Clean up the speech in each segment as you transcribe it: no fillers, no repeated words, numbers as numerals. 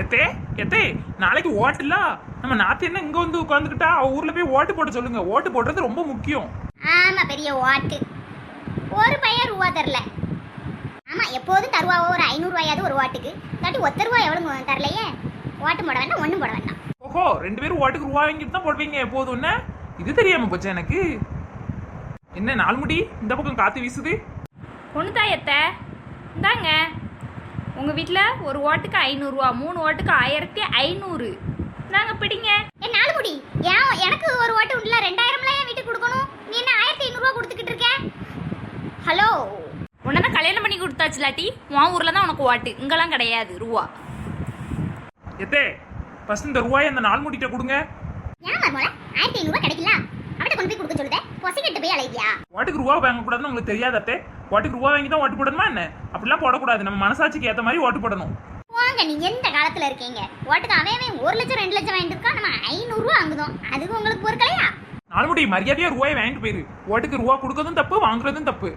எத்தே எத்தே நாளைக்கு ஓட்டுல நம்ம நாத்து என்ன இங்க வந்து உட்காந்துக்கிட்டா அவ ஊர்ல போய் ஓட்டு போட சொல்லுங்க. ஓட்டு போடுறது ரொம்ப முக்கியம். ஆமா பெரிய ஓட்டு. ஒரு பையன் ரூபா தரல. ஆமா எப்போதும் தருவாவோ ஒரு 500 ரூபாயாவது ஒரு ஓட்டுக்கு. இல்லாட்டி 1 ரூபா எவ்வளவு தரலையே. ஓட்டு போட வேண்டாம், ஒண்ணும் போட வேண்டாம். ஓஹோ, 2 பேரும் ஓட்டுக்கு ரூபா வாங்கிட்டு தான் போடுவீங்க எப்போதும். என்ன இது தெரியாம போச்சு எனக்கு. என்ன நாள் முடி இந்த பக்கம் காத்து வீசுது. ஒண்ணுதாயத்த இந்தாங்க. உங்க வீட்டில் ஒரு ஓட்டுக்கு 500 ரூபா, 3 ஓட்டுக்கு 1500. நாங்க பிடிங்க. என் நாலு முடி ஏன் எனக்கு ஒரு ஓட்டு உள்ள 2000 என் வீட்டுக்கு கொடுக்கணும். நீ என்ன 1500 ரூபா கொடுத்துக்கிட்டு இருக்க? ஹலோ, உன்னதான் கல்யாணம் பண்ணி கொடுத்தாச்சுலாட்டி உன் ஊர்ல தான் உனக்கு ஓட்டு, இங்கெல்லாம் கிடையாது ரூபா. எத்தே ஃபர்ஸ்ட் இந்த ரூபாயை அந்த நாள் முடிட்ட கொடுங்க. ஏன் மர்மோல 1500 ரூபா கிடைக்கல? அவட்ட கொண்டு போய் கொடுக்க சொல்லுதே. பொசிக்கிட்டு போய் அலைவியா? ஓட்டுக்கு ரூபா வாங்க கூடாதுன்னு உங்களுக்கு தெரியாதே. ஓட்டுக்கு ரூபா வாங்கி தான் ஓட்டு போடணுமா என்ன? அப்படிலாம் போடக்கூடாது. நம்ம மனசாட்சிக்கு ஏற்ற மாதிரி ஓட்டு போடணும். போங்க, நீங்க எந்த காலத்துல இருக்கீங்க? ஓட்டுக்கு அவன் 1 லட்சம் 2 லட்சம் வாங்கிட்டு இருக்கா, நம்ம 500 ரூபா வாங்குதோம். அதுக்கு உங்களுக்கு ஒரு கலையா? நாள்முடி மரியாதையா ரூபாயை வாங்கிட்டு போயிரு. ஓட்டுக்கு ரூபா கொடுக்கறதும் தப்பு, வாங்குறதும் தப்பு.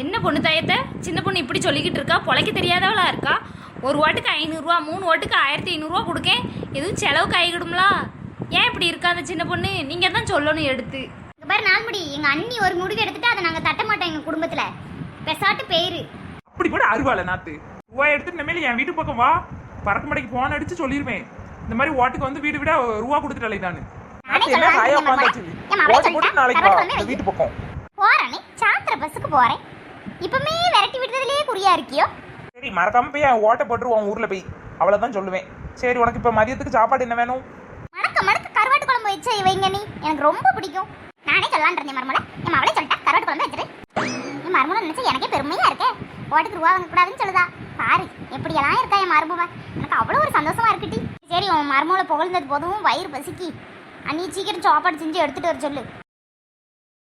என்ன பொண்ணு தாயத்த, சின்ன பொண்ணு இப்படி சொல்லிக்கிட்டு இருக்கா? பொழைக்க தெரியாதவளா இருக்கா? ஒரு ஓட்டுக்கு 500 ரூபா, 3 ஓட்டுக்கு 1500 ரூபா கொடுக்கேன். எதுவும் செலவுக்கு ஆகிடும்லா? ஏன் இப்படி இருக்கா அந்த சின்ன பொண்ணு? நீங்க தான் சொல்லணும் எடுத்து. இங்க பாரு நாள்முடி, எங்க அண்ணி ஒரு முடிவு எடுத்துட்டு அதை நாங்க தட்ட மாட்டோம் எங்க குடும்பத்துல. பெசாட்டு பேரு. அப்படி கூட அருவாள நாத்து. ரூபாய் எடுத்துட்டு இனிமேல் என் வீட்டு பக்கம் வா. பறக்க மடைக்கு போன் அடிச்சு சொல்லிருவேன். இந்த மாதிரி ஓட்டுக்கு வந்து வீடு விட ரூபா கொடுத்துட்டாலே தானு. வீட்டு பக்கம் போறேனே, சாத்திர பஸ்ஸுக்கு போறேன். இப்பமே விரட்டி விடுறதுலயே குறியா இருக்கியோ? சரி, மறக்காம போய் என் ஓட்டை போட்டுருவோம் ஊர்ல போய். அவ்வளவுதான் சொல்லுவேன். சரி, உனக்கு இப்ப மதியத்துக்கு சாப்பாடு என்ன வேணும்? மணக்க கருவாட்டு குழம்பு வச்சு வைங்க. நீ எனக்கு ரொம்ப பிடிக்கும். நானே சொல்லலான் இருந்தேன் மருமலை. என் அவளே சொல்லிட்டா கருவாட்டு குழம்பு வச்சிரு. என் மருமலை நினைச்சா எனக்கே பெருமையா இருக்கே. ஓட்டுக்கு ரூபா வாங்க கூடாதுன்னு சொல்லுதா. பாரு எப்படியெல்லாம் இருக்கா என் மருமவ. எனக்கு அவ்வளவு ஒரு சந்தோஷமா இருக்குட்டி. சரி, உன் மருமலை புகழ்ந்தது போதும், வயிறு பசிக்கி. அண்ணி சீக்கிரம் சாப்பாடு செஞ்சு எடுத்துட்டு வர சொல்லு.